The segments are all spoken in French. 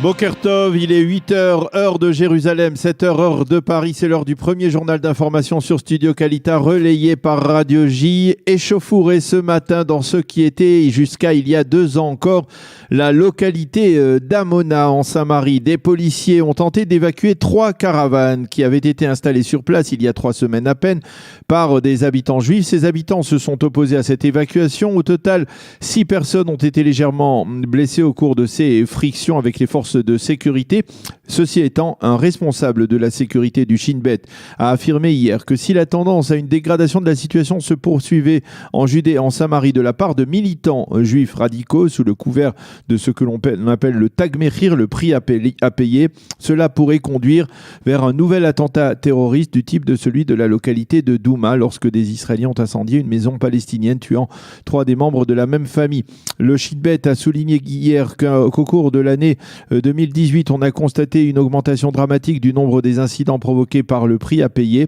Boker Tov, il est 8h, heure de Jérusalem, 7h, heure de Paris. C'est l'heure du premier journal d'information sur Studio Kalita, relayé par Radio J. Échauffouré ce matin dans ce qui était, jusqu'à il y a 2 ans encore, la localité d'Amona en Samarie. Des policiers ont tenté d'évacuer 3 caravanes qui avaient été installées sur place il y a 3 semaines à peine par des habitants juifs. Ces habitants se sont opposés à cette évacuation. Au total, 6 personnes ont été légèrement blessées au cours de ces frictions avec les forces de sécurité. Ceci étant, un responsable de la sécurité du Shin Bet a affirmé hier que si la tendance à une dégradation de la situation se poursuivait en Judée et en Samarie de la part de militants juifs radicaux sous le couvert de ce que l'on appelle le Tag Mechir, le prix à payer, cela pourrait conduire vers un nouvel attentat terroriste du type de celui de la localité de Douma lorsque des Israéliens ont incendié une maison palestinienne tuant 3 des membres de la même famille. Le Shin Bet a souligné hier qu'au cours de l'année 2018, on a constaté une augmentation dramatique du nombre des incidents provoqués par le prix à payer,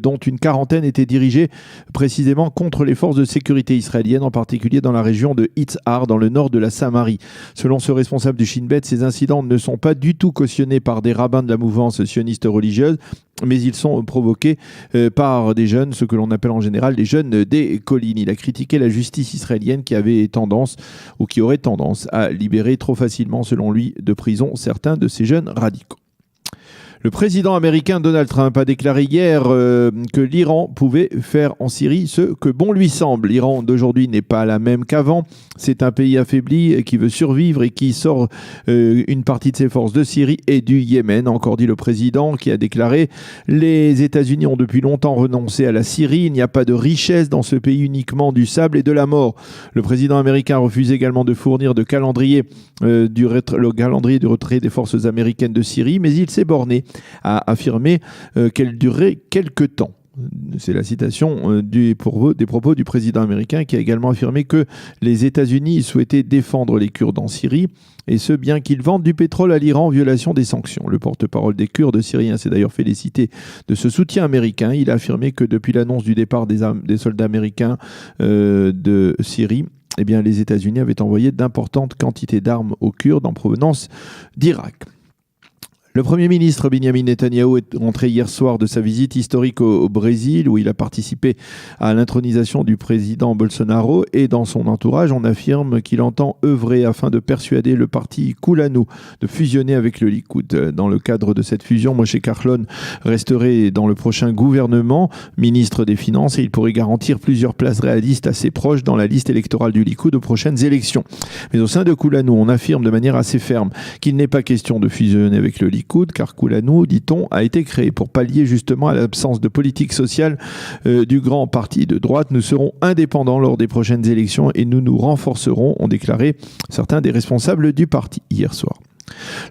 dont une quarantaine étaient dirigés précisément contre les forces de sécurité israéliennes, en particulier dans la région de Yitzhar, dans le nord de la Samarie. Selon ce responsable du Shin Bet, ces incidents ne sont pas du tout cautionnés par des rabbins de la mouvance sioniste religieuse, mais ils sont provoqués par des jeunes, ce que l'on appelle en général des jeunes des collines. Il a critiqué la justice israélienne qui avait tendance, ou qui aurait tendance, à libérer trop facilement, selon lui, de prison certains de ces jeunes radicaux. Le président américain Donald Trump a déclaré hier que l'Iran pouvait faire en Syrie ce que bon lui semble. L'Iran d'aujourd'hui n'est pas la même qu'avant. C'est un pays affaibli qui veut survivre et qui sort une partie de ses forces de Syrie et du Yémen, a encore dit le président, qui a déclaré « Les États-Unis ont depuis longtemps renoncé à la Syrie. Il n'y a pas de richesse dans ce pays, uniquement du sable et de la mort. » Le président américain refuse également de fournir le calendrier du retrait des forces américaines de Syrie, mais il s'est borné a affirmé qu'elle durerait quelques temps. C'est la citation des propos du président américain, qui a également affirmé que les États-Unis souhaitaient défendre les Kurdes en Syrie, et ce bien qu'ils vendent du pétrole à l'Iran en violation des sanctions. Le porte-parole des Kurdes syriens s'est d'ailleurs félicité de ce soutien américain. Il a affirmé que depuis l'annonce du départ des soldats américains de Syrie, eh bien, les États-Unis avaient envoyé d'importantes quantités d'armes aux Kurdes en provenance d'Irak. Le Premier ministre Benjamin Netanyahou est rentré hier soir de sa visite historique au Brésil, où il a participé à l'intronisation du président Bolsonaro, et dans son entourage, on affirme qu'il entend œuvrer afin de persuader le parti Kulanu de fusionner avec le Likoud. Dans le cadre de cette fusion, Moshe Kahlon resterait dans le prochain gouvernement ministre des Finances, et il pourrait garantir plusieurs places réalistes à ses proches dans la liste électorale du Likoud aux prochaines élections. Mais au sein de Kulanu, on affirme de manière assez ferme qu'il n'est pas question de fusionner avec le Likoud, car Kulanu, dit-on, a été créé pour pallier justement à l'absence de politique sociale du grand parti de droite. Nous serons indépendants lors des prochaines élections et nous nous renforcerons, ont déclaré certains des responsables du parti hier soir.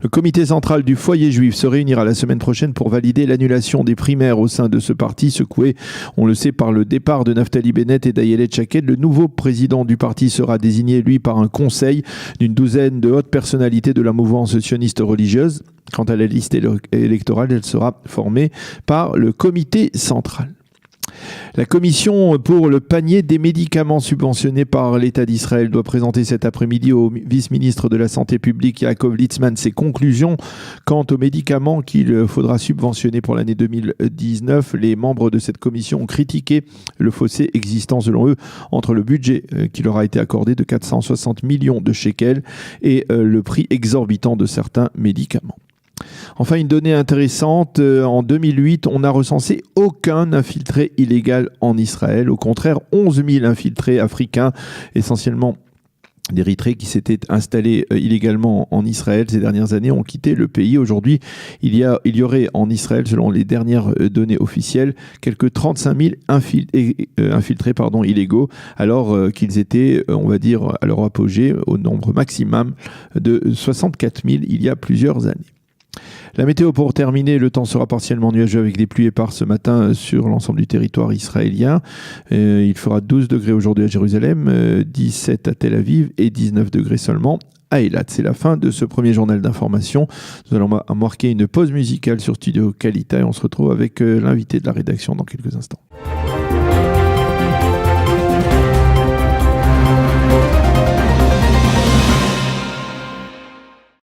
Le comité central du foyer juif se réunira la semaine prochaine pour valider l'annulation des primaires au sein de ce parti, secoué, on le sait, par le départ de Naftali Bennett et d'Ayelet Shaked. Le nouveau président du parti sera désigné, lui, par un conseil d'une douzaine de hautes personnalités de la mouvance sioniste religieuse. Quant à la liste électorale, elle sera formée par le comité central. La commission pour le panier des médicaments subventionnés par l'État d'Israël doit présenter cet après-midi au vice-ministre de la Santé publique Yaakov Litzman ses conclusions quant aux médicaments qu'il faudra subventionner pour l'année 2019. Les membres de cette commission ont critiqué le fossé existant, selon eux, entre le budget qui leur a été accordé de 460 millions de shekels et le prix exorbitant de certains médicaments. Enfin, une donnée intéressante, en 2008, on n'a recensé aucun infiltré illégal en Israël. Au contraire, 11 000 infiltrés africains, essentiellement d'Érythrée, qui s'étaient installés illégalement en Israël ces dernières années, ont quitté le pays. Aujourd'hui, il y aurait en Israël, selon les dernières données officielles, quelques 35 000 infiltrés illégaux, alors qu'ils étaient, on va dire, à leur apogée, au nombre maximum de 64 000 il y a plusieurs années. La météo pour terminer, le temps sera partiellement nuageux avec des pluies éparses ce matin sur l'ensemble du territoire israélien. Il fera 12 degrés aujourd'hui à Jérusalem, 17 à Tel Aviv et 19 degrés seulement à Eilat. C'est la fin de ce premier journal d'information. Nous allons marquer une pause musicale sur Studio Kalita et on se retrouve avec l'invité de la rédaction dans quelques instants.